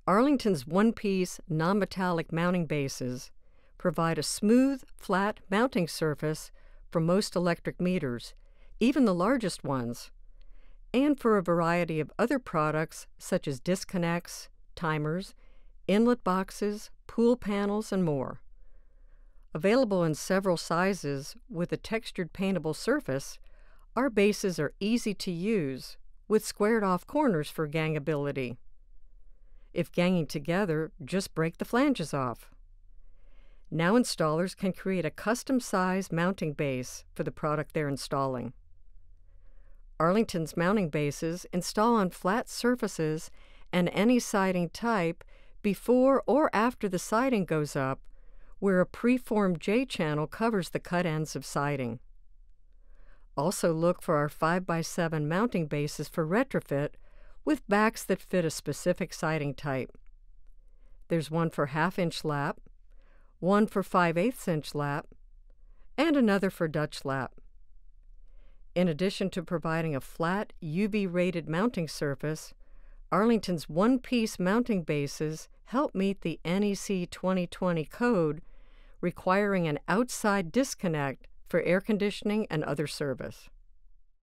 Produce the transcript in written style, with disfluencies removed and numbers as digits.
Arlington's one-piece, non-metallic mounting bases provide a smooth, flat mounting surface for most electric meters, even the largest ones, and for a variety of other products such as disconnects, timers, inlet boxes, pool panels, and more. Available in several sizes with a textured paintable surface, our bases are easy to use with squared-off corners for gangability. If ganging together, just break the flanges off. Now installers can create a custom-size mounting base for the product they're installing. Arlington's mounting bases install on flat surfaces and any siding type before or after the siding goes up, where a preformed J-channel covers the cut ends of siding. Also look for our 5x7 mounting bases for retrofit with backs that fit a specific siding type. There's one for 1/2-inch lap, one for 5/8 inch lap, and another for Dutch lap. In addition to providing a flat, UV-rated mounting surface, Arlington's one-piece mounting bases help meet the NEC 2020 code requiring an outside disconnect for air conditioning and other service.